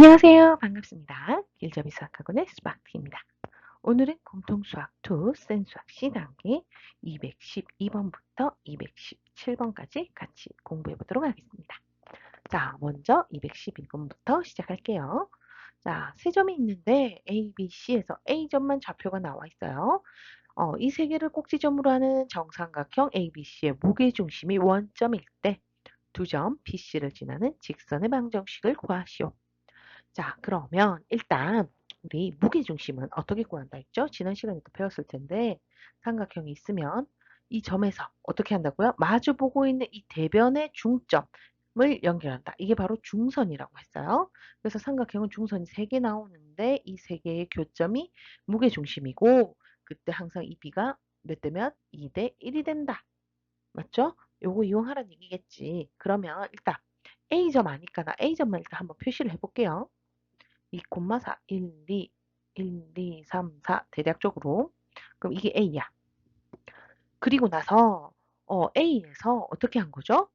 안녕하세요. 반갑습니다. 길잡이 수학학원의 수박T입니다. 오늘은 공통수학 2 센수학 C단계 212번부터 217번까지 같이 공부해 보도록 하겠습니다. 자, 먼저 211번부터 시작할게요. 자, 세 점이 있는데 A, B, C에서 A점만 좌표가 나와 있어요. 이 세 개를 꼭지점으로 하는 정삼각형 ABC의 무게중심이 원점일 때 두 점 BC를 지나는 직선의 방정식을 구하시오. 자, 그러면 일단 우리 무게중심은 어떻게 구한다 했죠? 지난 시간에도 배웠을 텐데 삼각형이 있으면 이 점에서 어떻게 한다고요? 마주보고 있는 이 대변의 중점을 연결한다. 이게 바로 중선이라고 했어요. 그래서 삼각형은 중선이 3개 나오는데 이 3개의 교점이 무게중심이고 그때 항상 이 B가 몇 대 몇? 2대 1이 된다. 맞죠? 요거 이용하라는 얘기겠지. 그러면 일단 A점 아니까 나 A점만 일단 한번 표시를 해볼게요. 2,4, 1, 2, 1, 2, 3, 4 대략적으로. 그럼 이게 A야. 그리고 나서 A에서 어떻게 한 거죠?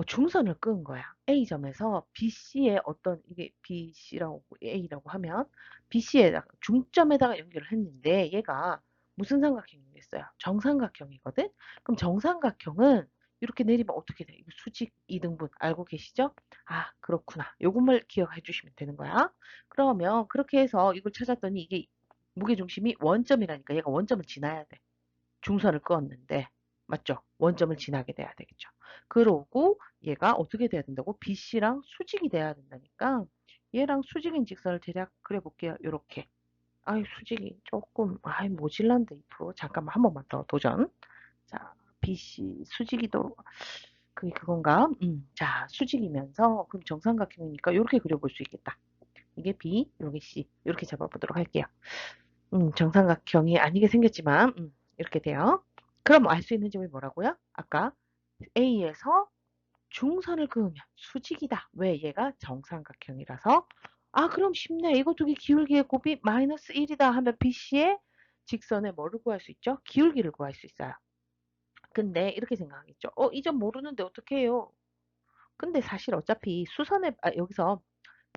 중선을 끄은 거야. A점에서 BC의 어떤 이게 BC라고 A라고 하면 BC에다가 중점에다가 연결을 했는데 얘가 무슨 삼각형이겠어요? 정삼각형이거든. 그럼 정삼각형은 이렇게 내리면 어떻게 돼? 이거 수직 이등분 알고 계시죠? 아, 그렇구나. 요것만 기억해 주시면 되는 거야. 그러면 그렇게 해서 이걸 찾았더니 이게 무게중심이 원점이라니까 얘가 원점을 지나야 돼. 중선을 그었는데 맞죠? 원점을 지나게 돼야 되겠죠. 그러고 얘가 어떻게 돼야 된다고? BC랑 수직이 돼야 된다니까 얘랑 수직인 직선을 대략 그려볼게요. 요렇게. 아이 수직이 조금 모질란데 2%. 잠깐만 한 번만 더 도전. 자, BC 수직이도 그건가? 자, 수직이면서 그럼 정삼각형이니까 이렇게 그려볼 수 있겠다. 이게 B, 요게 C 이렇게 잡아보도록 할게요. 정삼각형이 아니게 생겼지만 이렇게 돼요. 그럼 알 수 있는 점이 뭐라고요? 아까 A에서 중선을 그으면 수직이다. 왜? 얘가 정삼각형이라서. 아, 그럼 쉽네. 이거 두 개 기울기의 곱이 마이너스 1이다 하면 BC의 직선의 뭐를 구할 수 있죠? 기울기를 구할 수 있어요. 근데 이렇게 생각하겠죠. 이 점 모르는데 어떻게 해요? 근데 사실 어차피 여기서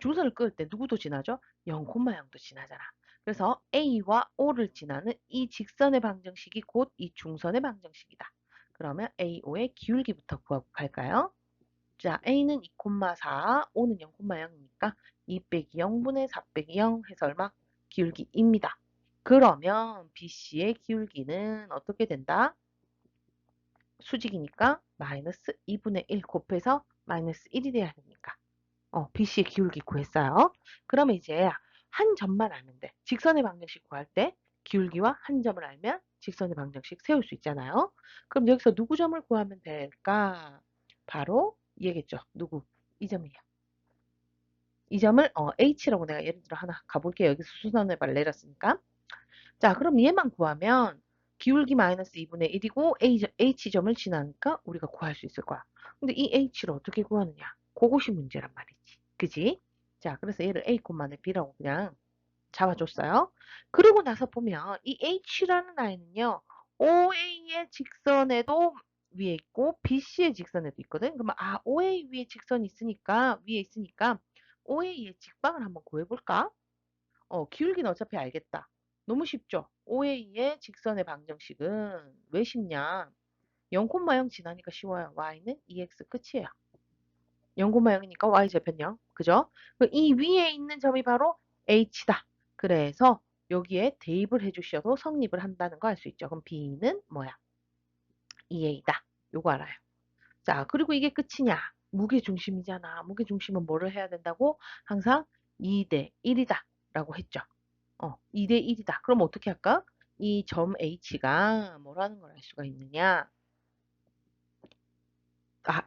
중선을 그을 때 누구도 지나죠? 0,0도 지나잖아. 그래서 A와 O를 지나는 이 직선의 방정식이 곧 이 중선의 방정식이다. 그러면 AO의 기울기부터 구하고 갈까요? 자, A는 2,4, O는 0,0이니까 2 빼기 0분의 4 빼기 0 해서 얼마? 기울기 2입니다. 그러면 BC의 기울기는 어떻게 된다? 수직이니까 마이너스 2분의 1 곱해서 마이너스 1이 돼야 되니까. BC의 기울기 구했어요. 그러면 이제 한 점만 알면 돼. 직선의 방정식 구할 때 기울기와 한 점을 알면 직선의 방정식 세울 수 있잖아요. 그럼 여기서 누구 점을 구하면 될까? 바로 얘겠죠. 누구? 이 점이에요. 이 점을 H라고 내가 예를 들어 하나 가볼게요. 여기서 수선을 내렸으니까. 자, 그럼 얘만 구하면 기울기 마이너스 2분의 1이고 H점을 지나니까 우리가 구할 수 있을 거야. 근데 이 H를 어떻게 구하느냐? 그것이 문제란 말이지. 그지? 자, 그래서 얘를 A, B라고 그냥 잡아줬어요. 그러고 나서 보면 이 H라는 라인은요. OA의 직선에도 위에 있고 BC의 직선에도 있거든. 그러면 OA 위에 직선이 있으니까 위에 있으니까 OA의 직방을 한번 구해볼까? 기울기는 어차피 알겠다. 너무 쉽죠? OA의 직선의 방정식은 왜 쉽냐? 0,0 지나니까 쉬워요. y는 2x 끝이에요. 0,0이니까 y좌편 0. 그죠? 이 위에 있는 점이 바로 h다. 그래서 여기에 대입을 해주셔도 성립을 한다는 거 알 수 있죠. 그럼 b는 뭐야? 2a다. 요거 알아요. 자, 그리고 이게 끝이냐? 무게중심이잖아. 무게중심은 뭐를 해야 된다고? 항상 2대 1이다. 라고 했죠. 2대 1이다. 그럼 어떻게 할까? 이 점 H가 뭐라는 걸 알 수가 있느냐?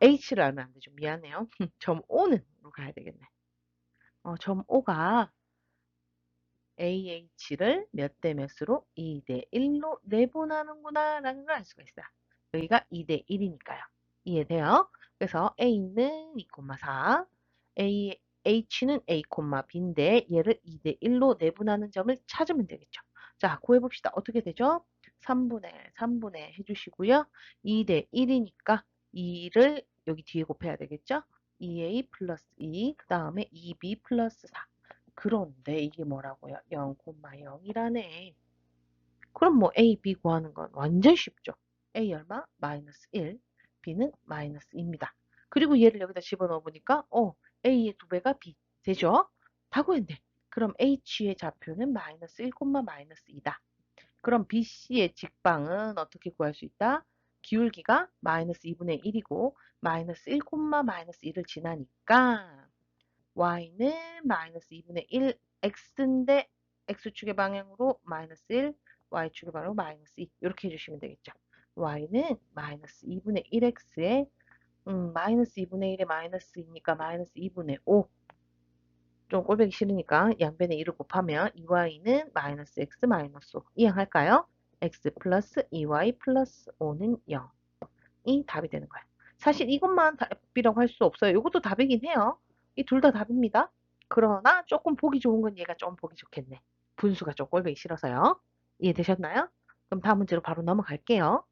H를 알면 안 되죠. 미안해요. 점 O는 가야 되겠네. 점 O가 AH를 몇 대 몇으로 2대 1로 내분하는구나 라는 걸 알 수가 있어요. 여기가 2대 1이니까요. 이해돼요? 그래서 A는 2,4, H는 A, B인데 얘를 2대 1로 내분하는 점을 찾으면 되겠죠. 자, 구해봅시다. 어떻게 되죠? 3분의 해주시고요. 2대 1이니까 2를 여기 뒤에 곱해야 되겠죠? 2a 플러스 2, 그 다음에 2b 플러스 4. 그런데 이게 뭐라고요? 0,0이라네. 그럼 뭐 a, b 구하는 건 완전 쉽죠. a 얼마? 마이너스 1, b는 마이너스 2입니다. 그리고 얘를 여기다 집어넣어 보니까 a의 2배가 b 되죠? 다 구했네. 그럼 h의 좌표는 마이너스 1, 마이너스 2다. 그럼 BC의 직방은 어떻게 구할 수 있다? 기울기가 마이너스 2분의 1이고 마이너스 1, 마이너스 1을 지나니까 y는 마이너스 2분의 1 x인데 x축의 방향으로 마이너스 1, y축의 방향으로 마이너스 2 이렇게 해주시면 되겠죠. y는 마이너스 2분의 1x에 마이너스 2분의 1에 마이너스 2니까 마이너스 2분의 5 좀 꼴보기 싫으니까 양변에 2를 곱하면 2y는 마이너스 x 마이너스 5 이항할까요? x 플러스 2y 플러스 5는 0이 답이 되는 거예요. 사실 이것만 답이라고 할 수 없어요. 이것도 답이긴 해요. 이 둘 다 답입니다. 그러나 조금 보기 좋은 건 얘가 좀 보기 좋겠네. 분수가 좀 꼴보기 싫어서요. 이해되셨나요? 그럼 다음 문제로 바로 넘어갈게요.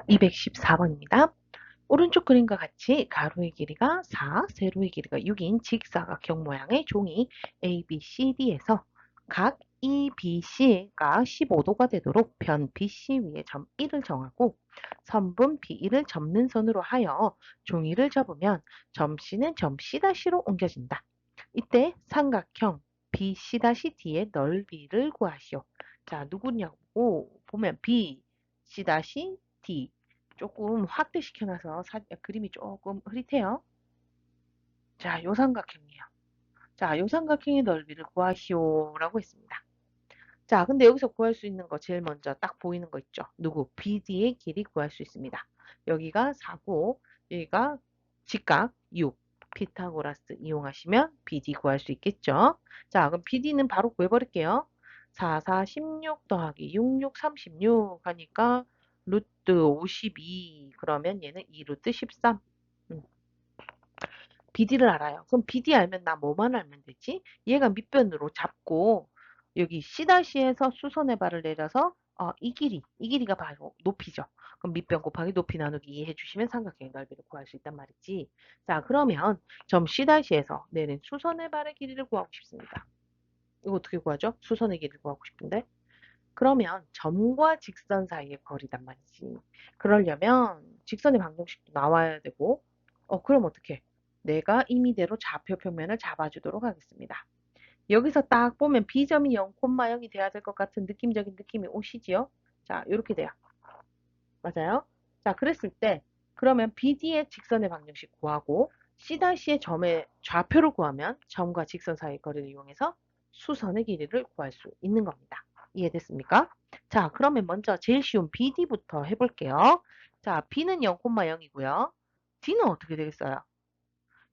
214번입니다. 오른쪽 그림과 같이 가로의 길이가 4, 세로의 길이가 6인 직사각형 모양의 종이 ABCD에서 각 EBC가 15도가 되도록 변 BC 위에 점 1을 정하고 선분 B1을 접는 선으로 하여 종이를 접으면 점 C는 점 C'로 옮겨진다. 이때 삼각형 BC'D의 넓이를 구하시오. 자, 누구냐고 보면 BC'D 조금 확대시켜놔서 그림이 조금 흐릿해요. 자, 요 삼각형이에요. 자, 요 삼각형의 넓이를 구하시오라고 했습니다. 자, 근데 여기서 구할 수 있는 거 제일 먼저 딱 보이는 거 있죠? 누구? BD의 길이 구할 수 있습니다. 여기가 4고 여기가 직각 6. 피타고라스 이용하시면 BD 구할 수 있겠죠? 자, 그럼 BD는 바로 구해버릴게요. 4, 4, 16 더하기 6, 6, 36 하니까 루트 52 그러면 얘는 2 루트 13. BD를 알아요. 그럼 BD 알면 나 뭐만 알면 되지? 얘가 밑변으로 잡고 여기 C'에서 수선의 발을 내려서 이 길이가 바로 높이죠. 그럼 밑변 곱하기 높이 나누기 2 해주시면 삼각형의 넓이를 구할 수 있단 말이지. 자, 그러면 점 C'에서 내린 수선의 발의 길이를 구하고 싶습니다. 이거 어떻게 구하죠? 수선의 길이를 구하고 싶은데. 그러면 점과 직선 사이의 거리단 말이지. 그러려면 직선의 방정식도 나와야 되고, 그럼 어떻게? 내가 임의대로 좌표 평면을 잡아주도록 하겠습니다. 여기서 딱 보면 B점이 0,0이 돼야 될 것 같은 느낌적인 느낌이 오시지요? 자, 이렇게 돼요. 맞아요? 자, 그랬을 때, 그러면 BD의 직선의 방정식 구하고, C'의 점의 좌표를 구하면 점과 직선 사이의 거리를 이용해서 수선의 길이를 구할 수 있는 겁니다. 이해됐습니까? 자, 그러면 먼저 제일 쉬운 BD부터 해볼게요. 자, B는 0,0이고요. D는 어떻게 되겠어요?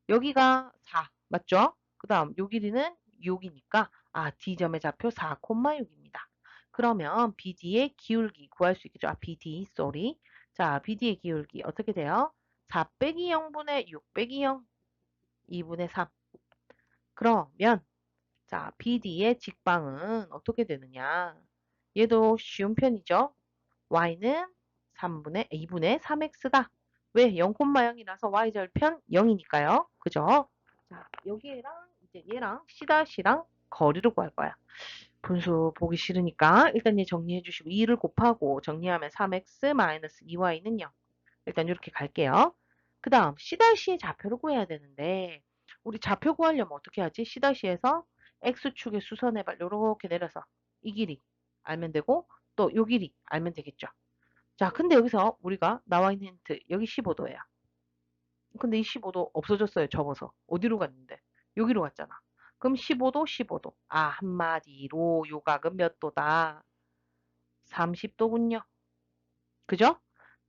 여기가 4, 맞죠? 그 다음 요 길이는 6이니까 D점의 좌표 4,6입니다. 그러면 BD의 기울기 구할 수 있겠죠? BD, sorry. 자, BD의 기울기 어떻게 돼요? 4 빼기 0분의 6 빼기 0, 2분의 3. 그러면 자, BD의 직방은 어떻게 되느냐? 얘도 쉬운 편이죠? y는 2분의 3x다. 왜? 0,0이라서 y절편 0이니까요. 그죠? 자, 여기랑 이제 얘랑 C''랑 거리를 구할 거야. 분수 보기 싫으니까 일단 얘 정리해 주시고 2를 곱하고 정리하면 3x-2y는 0. 일단 이렇게 갈게요. 그 다음 C''의 좌표를 구해야 되는데 우리 좌표 구하려면 어떻게 하지? C''에서 x축의 수선의 발 요렇게 내려서 이 길이 알면 되고 또 요 길이 알면 되겠죠. 자, 근데 여기서 우리가 나와 있는 힌트 여기 15도예요. 근데 이 15도 없어졌어요. 접어서. 어디로 갔는데? 여기로 갔잖아. 그럼 15도, 15도. 한마디로 요 각은 몇 도다? 30도군요. 그죠?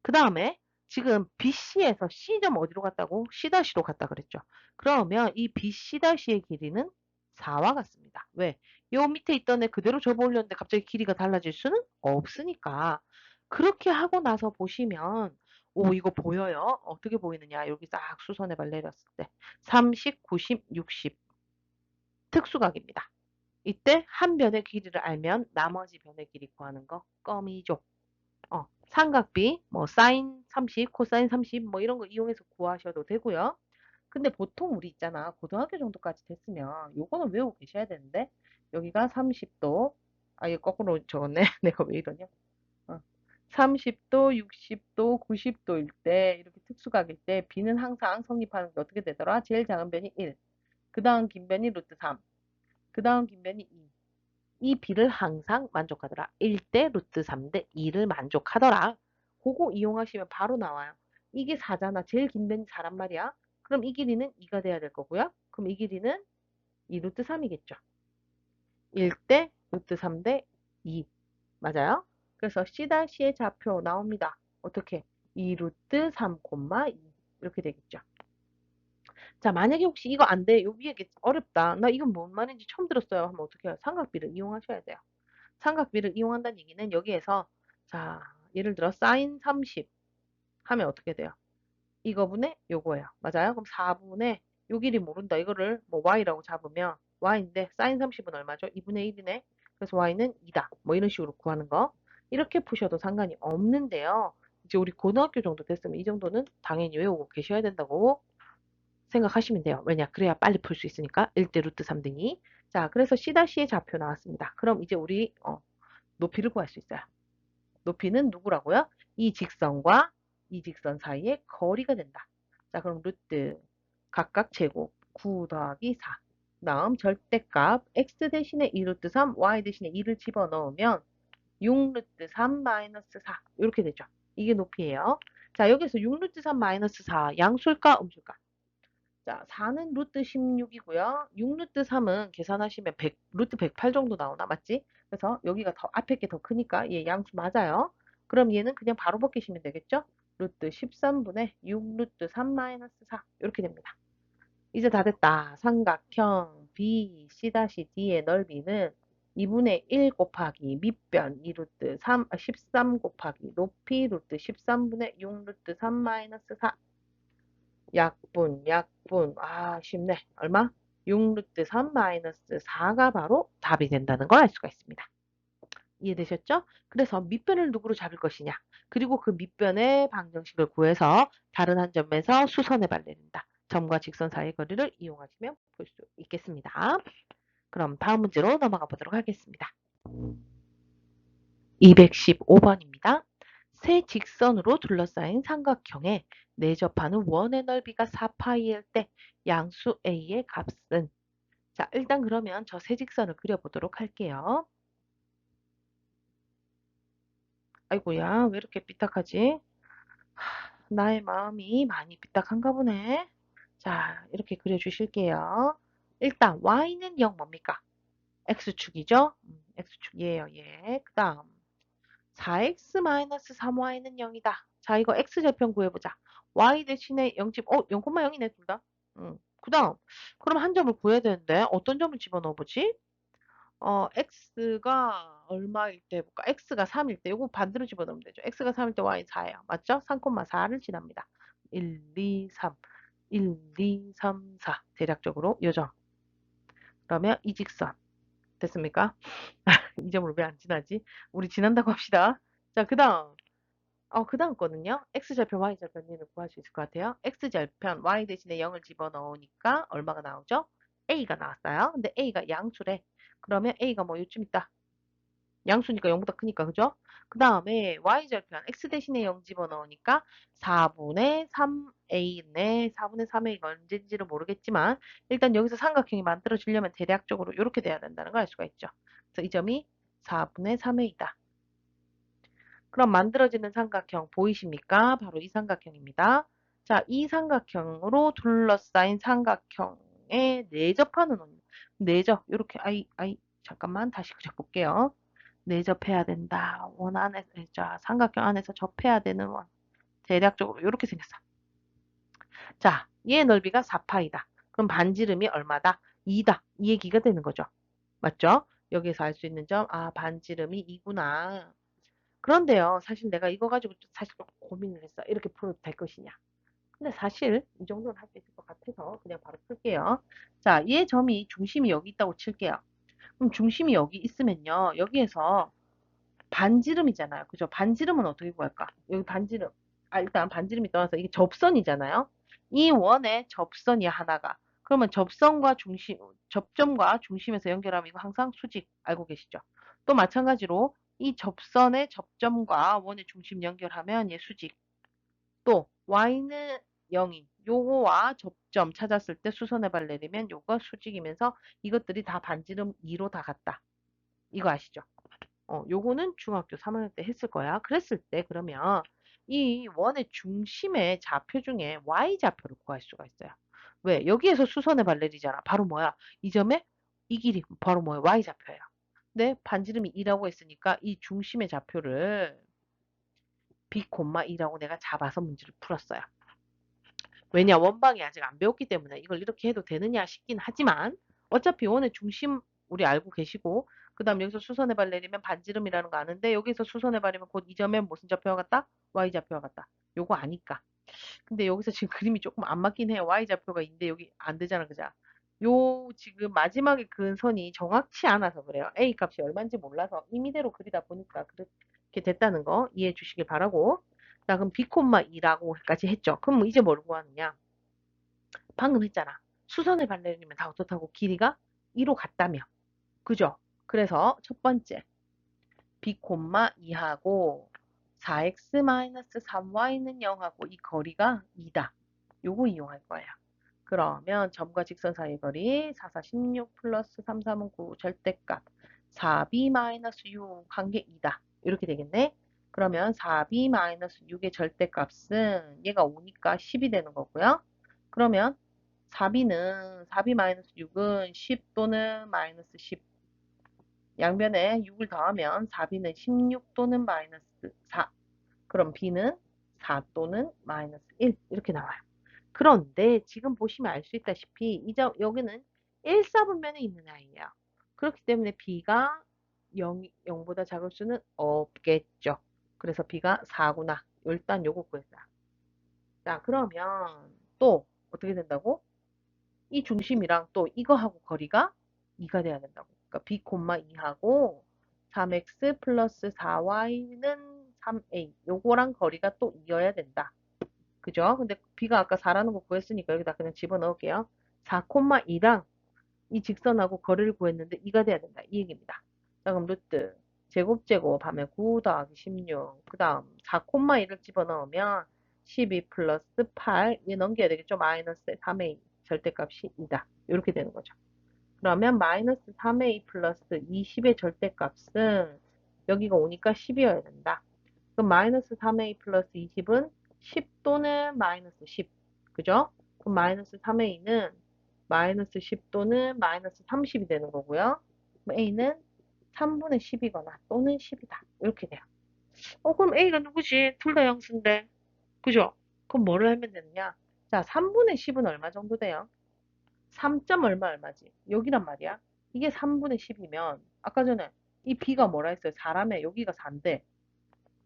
그 다음에 지금 BC에서 C점 어디로 갔다고? C''로 갔다 그랬죠. 그러면 이 BC''의 길이는 4와 같습니다. 왜? 요 밑에 있던 애 그대로 접어올렸는데 갑자기 길이가 달라질 수는 없으니까. 그렇게 하고 나서 보시면 오 이거 보여요? 어떻게 보이느냐? 여기 딱 수선의 발 내렸을 때 30, 90, 60 특수각입니다. 이때 한 변의 길이를 알면 나머지 변의 길이 구하는 거 껌이죠. 삼각비, 뭐 사인 30, 코사인 30, 뭐 이런 거 이용해서 구하셔도 되고요. 근데 보통 우리 있잖아. 고등학교 정도까지 됐으면 요거는 외우고 계셔야 되는데 여기가 30도, 이거 거꾸로 적었네. 내가 왜 이러냐. 30도, 60도, 90도일 때 이렇게 특수각일 때 B는 항상 성립하는 게 어떻게 되더라? 제일 작은 변이 1, 그 다음 긴 변이 루트 3, 그 다음 긴 변이 2. 이 B를 항상 만족하더라. 1대 루트 3대 2를 만족하더라. 그거 이용하시면 바로 나와요. 이게 4잖아. 제일 긴 변이 4란 말이야. 그럼 이 길이는 2가 돼야 될 거고요. 그럼 이 길이는 2 루트 3이겠죠. 1대 루트 3대 2. 맞아요? 그래서 C''의 좌표 나옵니다. 어떻게? 2 루트 3, 2 이렇게 되겠죠. 자, 만약에 혹시 이거 안 돼. 요 위에 어렵다. 나 이건 뭔 말인지 처음 들었어요. 하면 어떻게 해요? 삼각비를 이용하셔야 돼요. 삼각비를 이용한다는 얘기는 여기에서 자 예를 들어 사인 30 하면 어떻게 돼요? 이거분의 요거예요. 맞아요? 그럼 4분의 요 길이 모른다. 이거를 뭐 y라고 잡으면 y인데 사인 30은 얼마죠? 2분의 1이네. 그래서 y는 2다. 뭐 이런 식으로 구하는 거. 이렇게 푸셔도 상관이 없는데요. 이제 우리 고등학교 정도 됐으면 이 정도는 당연히 외우고 계셔야 된다고 생각하시면 돼요. 왜냐? 그래야 빨리 풀 수 있으니까. 1대 루트 3등이. 자, 그래서 C-의 좌표 나왔습니다. 그럼 이제 우리 높이를 구할 수 있어요. 높이는 누구라고요? 이 직선과 이 직선 사이의 거리가 된다. 자, 그럼 루트 각각 제곱 9 더하기 4. 다음 절대값 x 대신에 2 루트 3, y 대신에 2를 집어넣으면 6 루트 3 마이너스 4 이렇게 되죠. 이게 높이예요. 자, 여기서 6 루트 3 마이너스 4 양수일까 음수일까? 자, 4는 루트 16이고요. 6 루트 3은 계산하시면 100, 루트 108 정도 나오나 맞지? 그래서 여기가 더 앞에 게 더 크니까 얘 양수 맞아요. 그럼 얘는 그냥 바로 벗기시면 되겠죠? 루트 13분의 6 루트 3 마이너스 4 이렇게 됩니다. 이제 다 됐다. 삼각형 BC-D의 넓이는 2분의 1 곱하기 밑변 2 루트 3, 13 곱하기 높이 루트 13분의 6 루트 3 마이너스 4 약분. 아, 쉽네. 얼마? 6 루트 3 마이너스 4가 바로 답이 된다는 걸 알 수가 있습니다. 이해되셨죠? 그래서 밑변을 누구로 잡을 것이냐. 그리고 그 밑변의 방정식을 구해서 다른 한 점에서 수선해 발내린다. 점과 직선 사이의 거리를 이용하시면 볼 수 있겠습니다. 그럼 다음 문제로 넘어가 보도록 하겠습니다. 215번입니다. 세 직선으로 둘러싸인 삼각형에 내접하는 원의 넓이가 4파이일 때 양수 a의 값은 자, 일단 그러면 저 세 직선을 그려보도록 할게요. 아이고야, 왜 이렇게 삐딱하지? 나의 마음이 많이 삐딱한가 보네. 자, 이렇게 그려주실게요. 일단 y는 0 뭡니까? x축이죠? x축이에요, 얘. 그 다음 4x-3y는 0이다. 자, 이거 x절편 구해보자. y 대신에 0집, 0,0이네, 둘 다. 그 다음, 그럼 한 점을 구해야 되는데, 어떤 점을 집어넣어보지? x가 얼마일 때 해볼까? x가 3일 때, 이거 반대로 집어넣으면 되죠. x가 3일 때 y는 4예요. 맞죠? 3,4를 지납니다. 1, 2, 3. 1, 2, 3, 4. 대략적으로 요점. 그러면 이 직선. 됐습니까? 이 점을 왜 안 지나지? 우리 지난다고 합시다. 자, 그 다음. 그 다음 거는요. x절편, y절편 얘는 구할 수 있을 것 같아요. x절편, y 대신에 0을 집어넣으니까 얼마가 나오죠? a가 나왔어요. 근데 a가 양수래. 그러면 a가 뭐 요쯤 있다. 양수니까 0보다 크니까, 그죠? 그 다음에 y절편, x 대신에 0 집어넣으니까 4분의 3a네. 4분의 3a가 언제인지는 모르겠지만 일단 여기서 삼각형이 만들어지려면 대략적으로 이렇게 돼야 된다는 걸 알 수가 있죠. 그래서 이 점이 4분의 3a다. 그럼 만들어지는 삼각형 보이십니까? 바로 이 삼각형입니다. 자, 이 삼각형으로 둘러싸인 삼각형에 내접하는 원리. 내접, 이렇게, 잠깐만, 다시 그려볼게요. 내접해야 된다. 원 안에서, 자, 삼각형 안에서 접해야 되는 원. 대략적으로 이렇게 생겼어. 자, 얘의 넓이가 4파이다. 그럼 반지름이 얼마다? 2다. 이 얘기가 되는 거죠. 맞죠? 여기서 알 수 있는 점, 반지름이 2구나. 그런데요, 사실 내가 이거 가지고 사실 고민을 했어. 이렇게 풀어도 될 것이냐. 근데 사실 이 정도는 할 수 있을 것 같아서 그냥 바로 풀게요. 자, 얘 점이 중심이 여기 있다고 칠게요. 그럼 중심이 여기 있으면요. 여기에서 반지름이잖아요. 그죠? 반지름은 어떻게 구할까? 여기 반지름. 일단 반지름이 떠나서 이게 접선이잖아요. 이 원의 접선이 하나가. 그러면 접점과 중심에서 연결하면 이거 항상 수직 알고 계시죠? 또 마찬가지로 이 접선의 접점과 원의 중심 연결하면 얘 수직. 또 y는 0인 요거와 접점 찾았을 때 수선의 발 내리면 요거 수직이면서 이것들이 다 반지름 2로 다 같다. 이거 아시죠? 요거는 중학교 3학년 때 했을 거야. 그랬을 때 그러면 이 원의 중심의 좌표 중에 y좌표를 구할 수가 있어요. 왜? 여기에서 수선의 발레리잖아. 바로 뭐야? 이 점에 이 길이 바로 뭐야? y좌표예요. 근데 반지름이 2라고 했으니까 이 중심의 좌표를 b, 2라고 내가 잡아서 문제를 풀었어요. 왜냐? 원방이 아직 안 배웠기 때문에 이걸 이렇게 해도 되느냐 싶긴 하지만 어차피 원의 중심 우리 알고 계시고 그 다음 여기서 수선의 발 내리면 반지름이라는 거 아는데 여기서 수선의 발이면 곧 이 점에 무슨 좌표가 같다? y좌표가 같다. 요거 아니까. 근데 여기서 지금 그림이 조금 안 맞긴 해요. y좌표가 있는데 여기 안 되잖아. 그죠? 요 지금 마지막에 그은 선이 정확치 않아서 그래요. a 값이 얼마인지 몰라서 임의대로 그리다 보니까 그렇게 됐다는 거 이해해 주시길 바라고 자, 그럼 b, 2라고까지 했죠. 그럼 이제 뭘 구하느냐? 방금 했잖아. 수선의 발레리면 다 어떻다고? 길이가 2로 같다며. 그죠? 그래서 첫 번째 b, 2하고 4x-3y는 0하고 이 거리가 2다. 요거 이용할 거예요. 그러면 점과 직선 사이 거리 4, 4, 16 플러스 3, 3은 9 절대값 4b-6 한 게 2다. 이렇게 되겠네. 그러면 4b-6의 절대값은 얘가 5니까 10이 되는 거고요. 그러면 4b-6은 10 또는 마이너스 10. 양변에 6을 더하면 4b는 16 또는 마이너스 4. 그럼 b는 4 또는 마이너스 1. 이렇게 나와요. 그런데 지금 보시면 알 수 있다시피 여기는 1, 4분면에 있는 아이예요. 그렇기 때문에 b가 0보다 작을 수는 없겠죠. 그래서 b가 4구나. 일단 요거 구했다. 자, 그러면 또 어떻게 된다고? 이 중심이랑 또 이거하고 거리가 2가 돼야 된다고. 그러니까 b, 2하고 3x 플러스 4y는 3a. 요거랑 거리가 또 2여야 된다. 그죠? 근데 b가 아까 4라는 거 구했으니까 여기다 그냥 집어넣을게요. 4,2랑 이 직선하고 거리를 구했는데 2가 돼야 된다. 이 얘기입니다. 자, 그럼 루트 제곱 하면 9 더하기 16. 그 다음 4,2를 집어넣으면 12 플러스 8. 얘 넘겨야 되겠죠? 마이너스 3a. 절대값이 2다. 이렇게 되는 거죠. 그러면 마이너스 3a 플러스 20의 절대값은 여기가 오니까 10이어야 된다. 그럼 마이너스 3a 플러스 20은 10 또는 마이너스 10. 그죠? 그럼 마이너스 3a는 마이너스 10 또는 마이너스 30이 되는 거고요. 그럼 a는 3분의 10이거나 또는 10이다. 이렇게 돼요. 그럼 a가 누구지? 둘 다 영수인데. 그죠? 그럼 뭐를 하면 되느냐? 자, 3분의 10은 얼마 정도 돼요? 3점 얼마지? 여기란 말이야. 이게 3분의 10이면 아까 전에 이 b가 뭐라 했어요? 4라며 여기가 4인데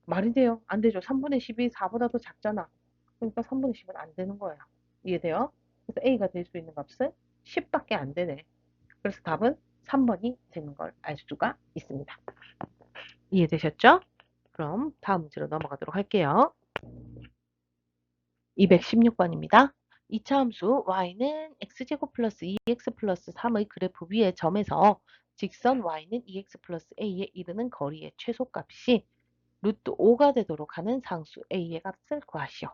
말이 돼요? 안 되죠. 3분의 10이 4보다 더 작잖아. 그러니까 3분의 10은 안 되는 거예요. 이해돼요? 그래서 A가 될 수 있는 값은 10밖에 안 되네. 그래서 답은 3번이 되는 걸 알 수가 있습니다. 이해되셨죠? 그럼 다음 문제로 넘어가도록 할게요. 216번입니다. 이차 함수 y는 x제곱 플러스 2x 플러스 3의 그래프 위의 점에서 직선 y는 2x 플러스 a에 이르는 거리의 최소값이 루트 5가 되도록 하는 상수 a의 값을 구하시오.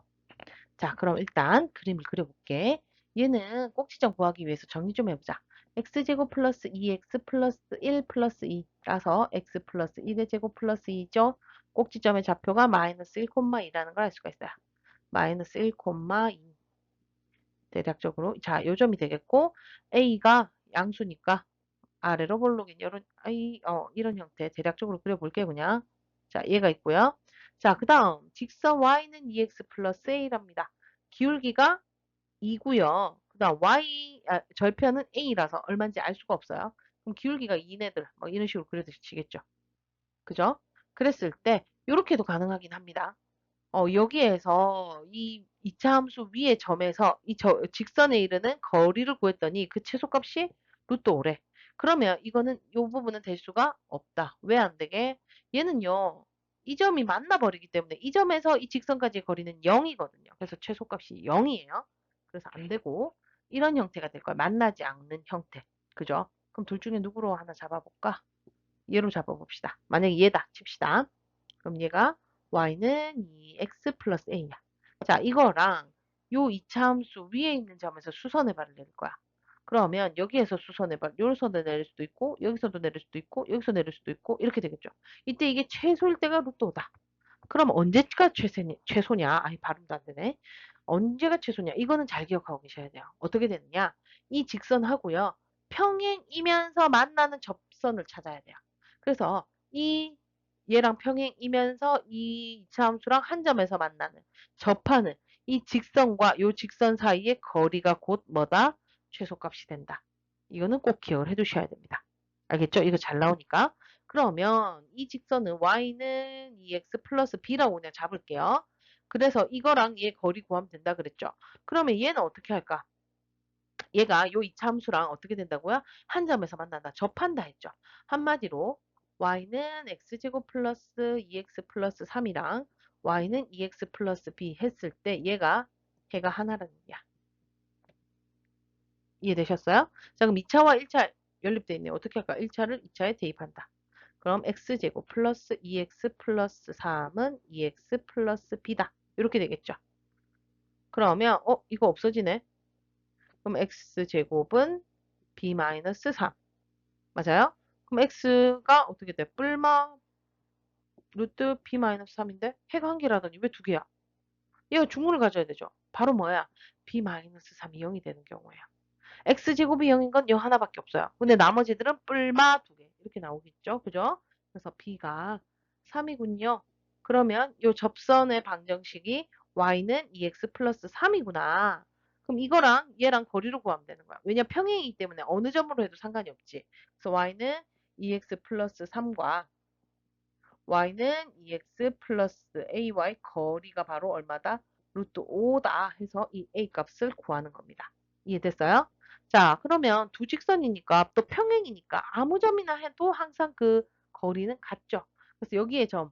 자, 그럼 일단 그림을 그려볼게. 얘는 꼭지점 구하기 위해서 정리 좀 해보자. x제곱 플러스 2x 플러스 1 플러스 2라서 x 플러스 1의 제곱 플러스 2죠. 꼭지점의 좌표가 마이너스 1,2라는 걸 알 수가 있어요. 마이너스 1,2 대략적으로 자, 요점이 되겠고 a가 양수니까 아래로 볼록인 이런 형태 대략적으로 그려볼게요. 그냥. 자, 얘가 있고요. 자, 그 다음 직선 y는 2x 플러스 a랍니다. 기울기가 2고요. 그 다음 절편은 a라서 얼마인지 알 수가 없어요. 그럼 기울기가 2네들 뭐 이런 식으로 그려주시겠죠. 그죠? 그랬을 때 이렇게도 가능하긴 합니다. 여기에서 이 2차 함수 위의 점에서 직선에 이르는 거리를 구했더니 그 최소값이 루트 5래. 그러면 이거는 이 부분은 될 수가 없다. 왜 안 되게? 얘는요. 이 점이 만나버리기 때문에 이 점에서 이 직선까지의 거리는 0이거든요. 그래서 최소값이 0이에요. 그래서 안 되고 이런 형태가 될 거야. 만나지 않는 형태. 그죠? 그럼 둘 중에 누구로 하나 잡아볼까? 얘로 잡아봅시다. 만약에 얘다 칩시다. 그럼 얘가 y는 2x 플러스 a야. 자, 이거랑 요 이차함수 위에 있는 점에서 수선해발을 내릴 거야. 그러면 여기에서 수선해발, 여기서 내릴 수도 있고, 여기서도 내릴 수도 있고, 여기서 내릴 수도 있고, 이렇게 되겠죠. 이때 이게 최소일 때가 루트 5다. 그럼 언제가 최소냐? 아니, 발음도 안 되네. 언제가 최소냐? 이거는 잘 기억하고 계셔야 돼요. 어떻게 되느냐? 이 직선하고요. 평행이면서 만나는 접선을 찾아야 돼요. 그래서 이 얘랑 평행이면서 이 이차 함수랑 한 점에서 만나는 접하는 이 직선과 이 직선 사이의 거리가 곧 뭐다? 최소값이 된다. 이거는 꼭 기억을 해 두셔야 됩니다. 알겠죠? 이거 잘 나오니까. 그러면 이 직선은 y는 2x 플러스 b라고 그냥 잡을게요. 그래서 이거랑 얘 거리 구하면 된다 그랬죠? 그러면 얘는 어떻게 할까? 얘가 요 이차 함수랑 어떻게 된다고요? 한 점에서 만난다. 접한다 했죠. 한마디로 y는 x제곱 플러스 2x 플러스 3이랑 y는 2x 플러스 b 했을 때 얘가 하나라는 얘기야. 이해되셨어요? 자, 그럼 2차와 1차 연립되어 있네요. 어떻게 할까? 1차를 2차에 대입한다. 그럼 x제곱 플러스 2x 플러스 3은 2x 플러스 b다. 이렇게 되겠죠. 그러면 이거 없어지네. 그럼 x제곱은 b 마이너스 3. 맞아요? 그럼 x가 어떻게 돼? 뿔마 루트 b 마이너스 3인데 해가 한 개라더니 왜 두 개야? 얘가 중문을 가져야 되죠. 바로 뭐야? b 마이너스 3이 0이 되는 경우예요. x제곱이 0인 건 0 하나밖에 없어요. 근데 나머지들은 뿔마 두 개. 이렇게 나오겠죠. 그죠? 그래서 b가 3이군요. 그러면 요 접선의 방정식이 y는 2x 플러스 3이구나. 그럼 이거랑 얘랑 거리를 구하면 되는 거야. 왜냐 평행이기 때문에 어느 점으로 해도 상관이 없지. 그래서 y는 2x 플러스 3과 y는 2x 플러스 ay 거리가 바로 얼마다? 루트 5다 해서 이 a 값을 구하는 겁니다. 이해됐어요? 자, 그러면 두 직선이니까 또 평행이니까 아무 점이나 해도 항상 그 거리는 같죠. 그래서 여기에 점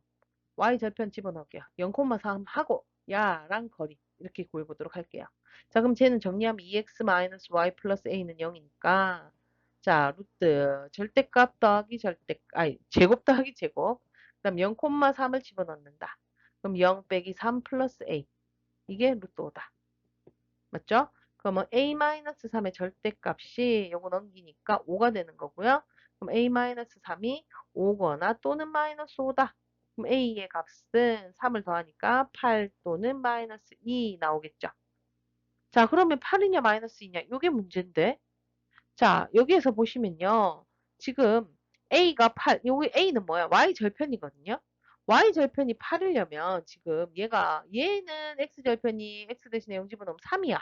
y 절편 집어넣을게요. 0,3 하고 야랑 거리 이렇게 구해보도록 할게요. 자, 그럼 쟤는 정리하면 2x-y 플러스 a는 0이니까 자, 루트 절대값 더하기 제곱 더하기 제곱 그다음 0,3을 집어넣는다. 그럼 0 빼기 3 플러스 a 이게 루트 5다. 맞죠? 그러면 a-3의 절대값이 요거 넘기니까 5가 되는 거고요. 그럼 a-3이 5거나 또는 마이너스 5다. 그럼 a의 값은 3을 더하니까 8 또는 마이너스 2 나오겠죠. 자, 그러면 8이냐 마이너스 2냐? 요게 문제인데. 자, 여기에서 보시면요. 지금 a가 8, 여기 a는 뭐야? y 절편이거든요. y 절편이 8이려면 지금 얘는 x 절편이 x 대신에 0 집어넣으면 3이야.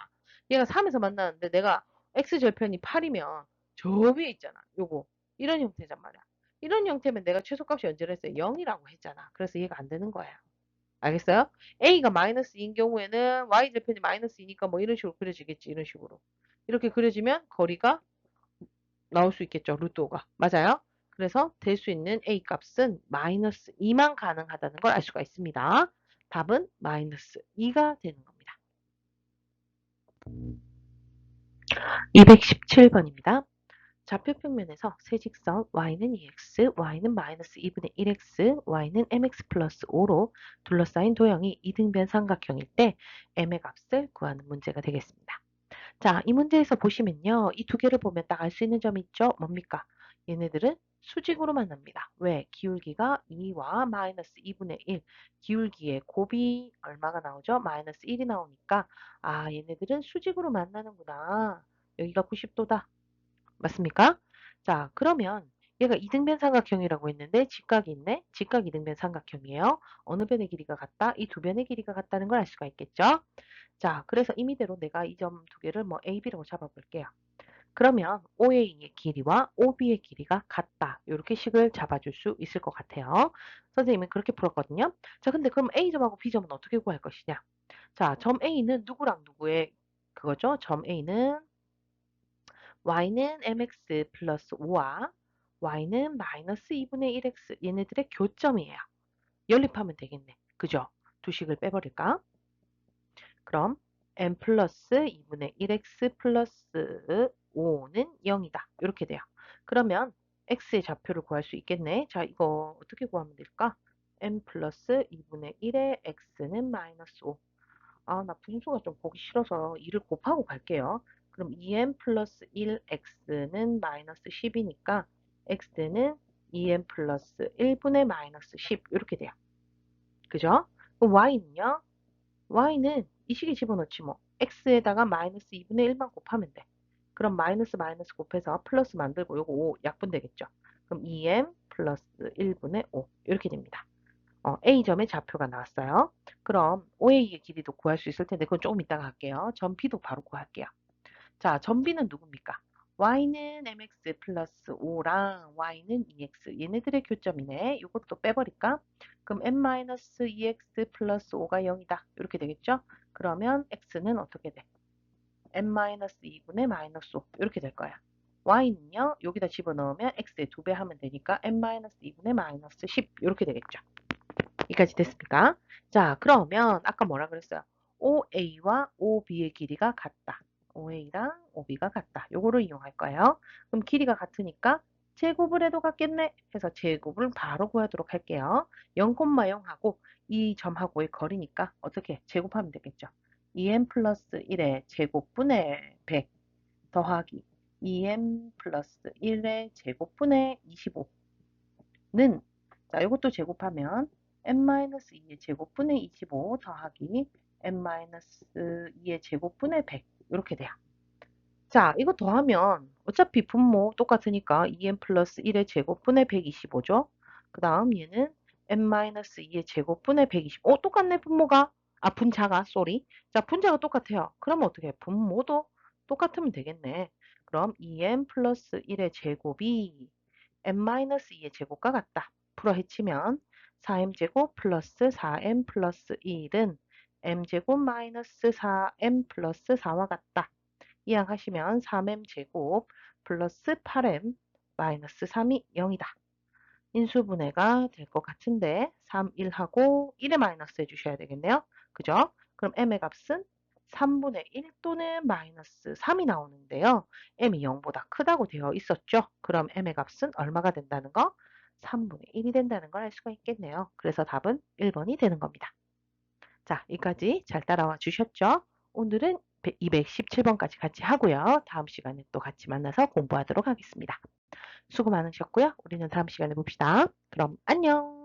얘가 3에서 만나는데 내가 x 절편이 8이면 저 위에 있잖아. 요거. 이런 형태란 말이야. 이런 형태면 내가 최소값이 언제로 했어요? 0이라고 했잖아. 그래서 얘가 안 되는 거예요. 알겠어요? a가 마이너스 2인 경우에는 y 절편이 마이너스 2니까 뭐 이런 식으로 그려지겠지. 이런 식으로. 이렇게 그려지면 거리가 나올 수 있겠죠. 루트 5가. 맞아요? 그래서 될 수 있는 a 값은 마이너스 2만 가능하다는 걸 알 수가 있습니다. 답은 마이너스 2가 되는 겁니다. 217번입니다. 좌표평면에서 세 직선 y는 2x, y는 마이너스 2분의 1x, y는 mx 플러스 5로 둘러싸인 도형이 이등변 삼각형일 때 m의 값을 구하는 문제가 되겠습니다. 자, 이 문제에서 보시면요. 이 두 개를 보면 딱 알 수 있는 점이 있죠? 뭡니까? 얘네들은 수직으로 만납니다. 왜? 기울기가 2와 마이너스 2분의 1. 기울기의 곱이 얼마가 나오죠? 마이너스 1이 나오니까 얘네들은 수직으로 만나는구나. 여기가 90도다. 맞습니까? 자, 그러면 얘가 이등변 삼각형이라고 했는데 직각이 있네? 직각 이등변 삼각형이에요. 어느 변의 길이가 같다? 이 두 변의 길이가 같다는 걸 알 수가 있겠죠? 자, 그래서 임의대로 내가 이 점 두 개를 뭐 A, B라고 잡아볼게요. 그러면 OA의 길이와 OB의 길이가 같다. 이렇게 식을 잡아줄 수 있을 것 같아요. 선생님은 그렇게 풀었거든요. 자, 근데 그럼 A점하고 B점은 어떻게 구할 것이냐? 자, 점 A는 누구랑 누구의 그거죠? 점 A는 Y는 MX 플러스 5와 Y는 마이너스 2분의 1X 얘네들의 교점이에요. 연립하면 되겠네. 그죠? 두 식을 빼버릴까? 그럼 n 플러스 2분의 1x 플러스 5는 0이다. 이렇게 돼요. 그러면 x의 좌표를 구할 수 있겠네. 자, 이거 어떻게 구하면 될까? n 플러스 2분의 1의 x는 마이너스 5. 나 분수가 좀 보기 싫어서 2를 곱하고 갈게요. 그럼 2n 플러스 1x는 마이너스 10이니까 x는 2n 플러스 1분의 마이너스 10 이렇게 돼요. 그죠? 그럼 y는요? y는 이 식에 집어넣지 뭐. x에다가 마이너스 2분의 1만 곱하면 돼. 그럼 마이너스 마이너스 곱해서 플러스 만들고 요거 5 약분되겠죠. 그럼 2m 플러스 1분의 5 이렇게 됩니다. A점의 좌표가 나왔어요. 그럼 OA의 길이도 구할 수 있을 텐데 그건 조금 이따가 할게요. 점 B도 바로 구할게요. 자, 점 B는 누굽니까? y는 mx 플러스 5랑 y는 2x 얘네들의 교점이네. 이것도 빼버릴까? 그럼 n-2x 플러스 5가 0이다. 이렇게 되겠죠? 그러면 x는 어떻게 돼? n-2분의 마이너스 5 이렇게 될 거야. y는요. 여기다 집어넣으면 x의 2배 하면 되니까 n-2분의 마이너스 10 이렇게 되겠죠. 여기까지 됐습니까? 자, 그러면 아까 뭐라 그랬어요? OA와 OB의 길이가 같다. OA랑 OB가 같다. 요거를 이용할 거예요. 그럼 길이가 같으니까 제곱을 해도 같겠네 해서 제곱을 바로 구하도록 할게요. 0,0하고 이 점하고의 거리니까 어떻게 제곱하면 되겠죠. 2n 플러스 1의 제곱분의 100 더하기 2n 플러스 1의 제곱분의 25는 자, 이것도 제곱하면 n-2의 제곱분의 25 더하기 n-2의 제곱분의 100 이렇게 돼요. 자, 이거 더하면 어차피 분모 똑같으니까 2n 플러스 1의 제곱분의 125죠. 그 다음 얘는 n-2의 제곱분의 120. 똑같네 분모가. 아, 분자가, 쏘리. 자, 분자가 똑같아요. 그러면 어떻게 해? 분모도 똑같으면 되겠네. 그럼 2n 플러스 1의 제곱이 n-2의 제곱과 같다. 풀어 헤치면 4m제곱 플러스 4m 플러스 1은 m제곱 마이너스 4m 플러스 4와 같다. 이항하시면 3m제곱 플러스 8m 마이너스 3이 0이다. 인수분해가 될 것 같은데 3, 1하고 1에 마이너스 해주셔야 되겠네요. 그죠? 그럼 m의 값은 3분의 1 또는 마이너스 3이 나오는데요. m이 0보다 크다고 되어 있었죠. 그럼 m의 값은 얼마가 된다는 거? 3분의 1이 된다는 걸 알 수가 있겠네요. 그래서 답은 1번이 되는 겁니다. 자, 여기까지 잘 따라와 주셨죠? 오늘은 217번까지 같이 하고요. 다음 시간에 또 같이 만나서 공부하도록 하겠습니다. 수고 많으셨고요. 우리는 다음 시간에 봅시다. 그럼 안녕.